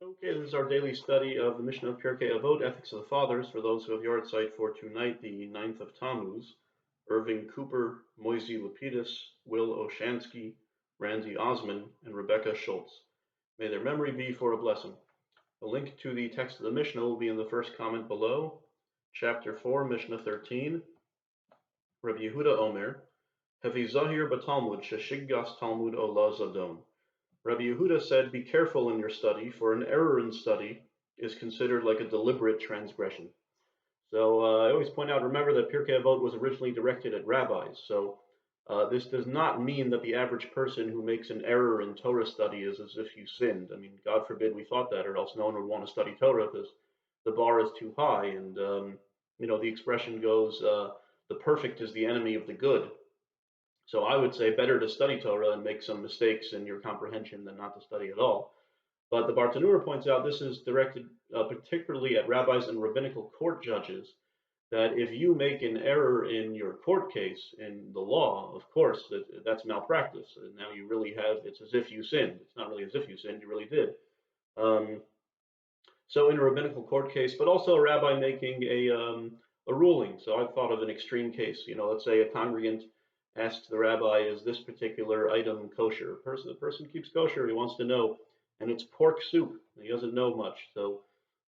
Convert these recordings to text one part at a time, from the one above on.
Okay, this is our daily study of the Mishnah of Pirkei Avot, Ethics of the Fathers, for those who have yard site for tonight, the 9th of Tammuz. Irving Cooper, Moisey Lapidus, Will Oshansky, Randy Osman, and Rebecca Schultz. May their memory be for a blessing. A link to the text of the Mishnah will be in the first comment below. Chapter 4, Mishnah 13. Rabbi Yehuda Omer, Hevi Zahir Batalmud, Sheshiggas Talmud Ola Zadon. Rabbi Yehuda said, be careful in your study, for an error in study is considered like a deliberate transgression. So I always point out, remember that Pirkei Avot was originally directed at rabbis. So this does not mean that the average person who makes an error in Torah study is as if you sinned. I mean, God forbid we thought that, or else no one would want to study Torah because the bar is too high. And, the expression goes, the perfect is the enemy of the good. So I would say better to study Torah and make some mistakes in your comprehension than not to study at all. But the Bartanura points out this is directed particularly at rabbis and rabbinical court judges, that if you make an error in your court case, in the law, of course, that's malpractice. And now you really it's as if you sinned. It's not really as if you sinned, you really did. So in a rabbinical court case, but also a rabbi making a ruling. So I thought of an extreme case. Let's say a congregant asks the rabbi, is this particular item kosher? The person keeps kosher, he wants to know, and it's pork soup. He doesn't know much. So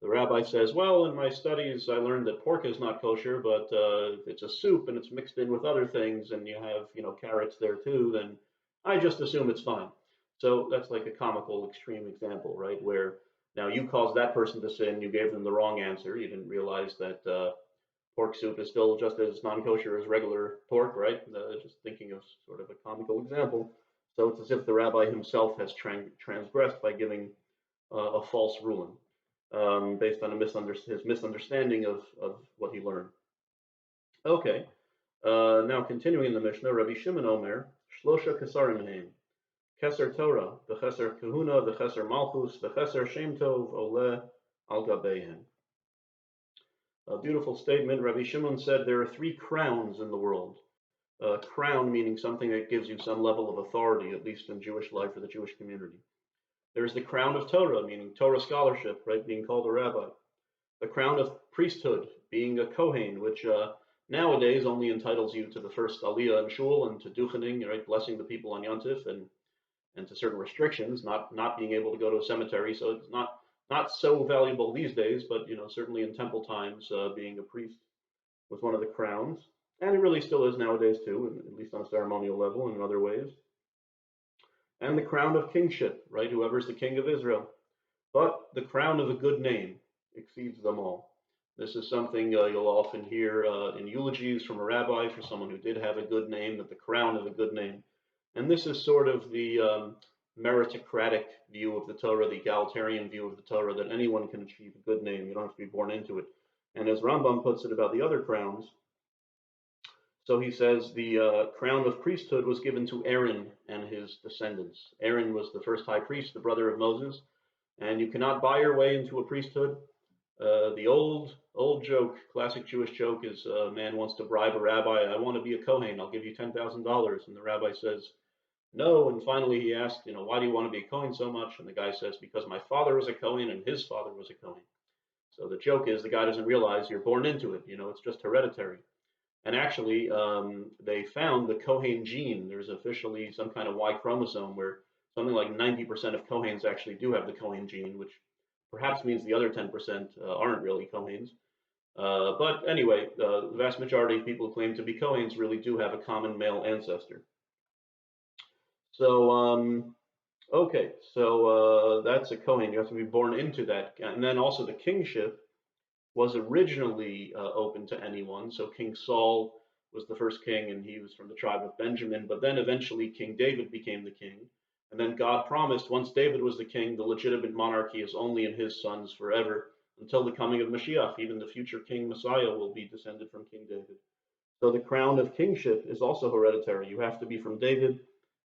the rabbi says, well, in my studies, I learned that pork is not kosher, but if it's a soup and it's mixed in with other things and you have, carrots there too, then I just assume it's fine. So that's like a comical extreme example, right? Where now you caused that person to sin, you gave them the wrong answer, you didn't realize that pork soup is still just as non-kosher as regular pork, right? Just thinking of sort of a comical example. So it's as if the rabbi himself has transgressed by giving a false ruling based on his misunderstanding of what he learned. Okay, now continuing in the Mishnah, Rabbi Shimon Omer, Shlosha Kesarim Haim, Keser Torah, V'Cheser Kahuna, V'Cheser Malchus, V'Cheser Shem Tov, Ole Al Gabeihem. A beautiful statement. Rabbi Shimon said there are 3 crowns in the world. Crown meaning something that gives you some level of authority, at least in Jewish life or the Jewish community. There's the crown of Torah, meaning Torah scholarship, right, being called a rabbi. The crown of priesthood, being a Kohen, which nowadays only entitles you to the first aliyah and shul and to duchening, right, blessing the people on Yontif and to certain restrictions, not being able to go to a cemetery. So it's not so valuable these days, but certainly in temple times, being a priest was one of the crowns, and it really still is nowadays too, at least on a ceremonial level and in other ways. And the crown of kingship, right? Whoever's the king of Israel. But the crown of a good name exceeds them all. This is something you'll often hear in eulogies from a rabbi for someone who did have a good name, that the crown of a good name. And this is sort of the meritocratic view of the Torah, the egalitarian view of the Torah, that anyone can achieve a good name. You don't have to be born into it. And as Rambam puts it about the other crowns, so he says the crown of priesthood was given to Aaron and his descendants. Aaron was the first high priest, the brother of Moses, and you cannot buy your way into a priesthood. The old joke, classic Jewish joke, is a man wants to bribe a rabbi. I want to be a Kohen. I'll give you $10,000. And the rabbi says, no. And finally he asked, why do you want to be a Kohen so much? And the guy says, because my father was a Kohen and his father was a Kohen. So the joke is the guy doesn't realize you're born into it. It's just hereditary. And actually, they found the Kohen gene. There's officially some kind of Y chromosome where something like 90% of Kohens actually do have the Kohen gene, which perhaps means the other 10% aren't really Kohens. But anyway, the vast majority of people who claim to be Kohens really do have a common male ancestor. So, okay, so that's a Kohen. You have to be born into that. And then also the kingship was originally open to anyone. So King Saul was the first king, and he was from the tribe of Benjamin. But then eventually King David became the king. And then God promised once David was the king, the legitimate monarchy is only in his sons forever until the coming of Mashiach. Even the future king Messiah will be descended from King David. So the crown of kingship is also hereditary. You have to be from David,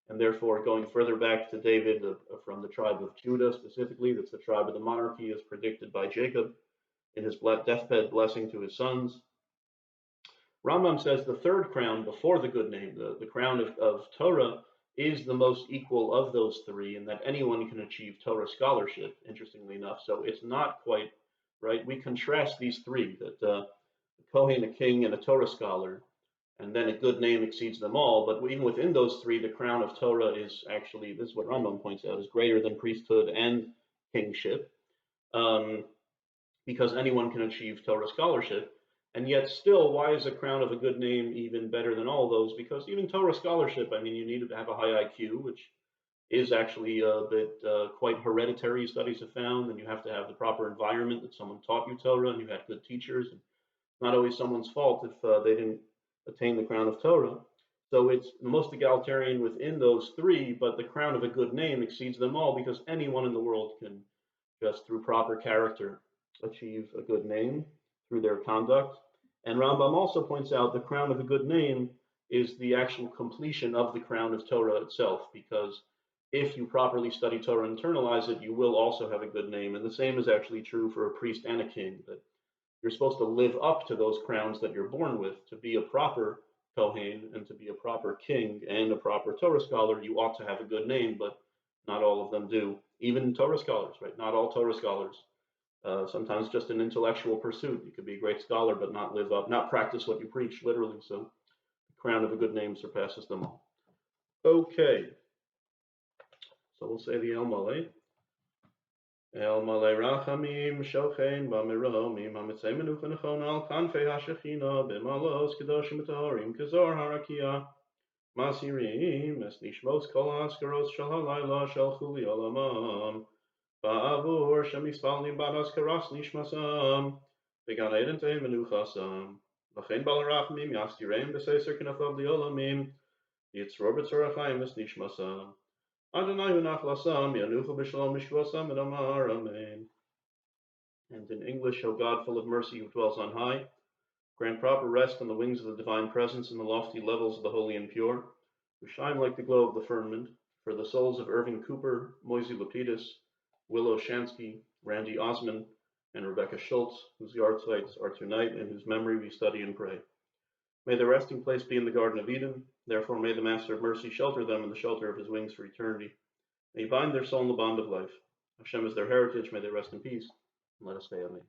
and therefore going further back to David from the tribe of Judah specifically, that's the tribe of the monarchy as predicted by Jacob in his deathbed blessing to his sons. Rambam says the third crown before the good name, the crown of Torah, is the most equal of those three, and that anyone can achieve Torah scholarship, interestingly enough. So it's not quite right. We contrast these three, that a Kohen, a king, and a Torah scholar, and then a good name exceeds them all. But even within those three, the crown of Torah is actually, this is what Rambam points out, is greater than priesthood and kingship, because anyone can achieve Torah scholarship. And yet still, why is a crown of a good name even better than all those? Because even Torah scholarship, I mean, you need to have a high IQ, which is actually a bit quite hereditary, studies have found, and you have to have the proper environment, that someone taught you Torah and you had good teachers. And not always someone's fault if they didn't attain the crown of Torah. So it's the most egalitarian within those three, but the crown of a good name exceeds them all, because anyone in the world can, just through proper character, achieve a good name through their conduct. And Rambam also points out the crown of a good name is the actual completion of the crown of Torah itself, because if you properly study Torah and internalize it, you will also have a good name. And the same is actually true for a priest and a king, that you're supposed to live up to those crowns that you're born with. To be a proper Kohen and to be a proper king and a proper Torah scholar, you ought to have a good name, but not all of them do. Even Torah scholars, right? Not all Torah scholars. Sometimes just an intellectual pursuit. You could be a great scholar, but not live up, not practice what you preach, literally. So the crown of a good name surpasses them all. Okay. So we'll say the El Malay. El Malay Rachamim Shochein Bamiromim Hamitzei Menucha Nechon Al Kanfei HaShechina B'malos Kedoshim Tahorim Kazor Harakia Masirim Es Nishmos Kol HaSkaros Shel HaLayla Shel Chuli Olamam Ba'avur Shemispalnim Badas Karas Nishmasam Began Eden Tei Menuchasam V'chein Bal Rachamim Yastireim B'Seser K'nafav Li'olamim Yitzror B'Tzor HaChaim Es Nishmasam Adonai Nachlasam Yanuchu B'Shalom Mishvasam and Amar Amen. And in English, O God, full of mercy, who dwells on high, grant proper rest on the wings of the divine presence in the lofty levels of the holy and pure, who shine like the glow of the firmament, for the souls of Irving Cooper, Moisey Lapidus, Willow Shansky, Randy Osman, and Rebecca Schultz, whose yard sites are tonight, and whose memory we study and pray. May their resting place be in the Garden of Eden. Therefore, may the Master of Mercy shelter them in the shelter of his wings for eternity. May he bind their soul in the bond of life. Hashem is their heritage. May they rest in peace. And let us say amen.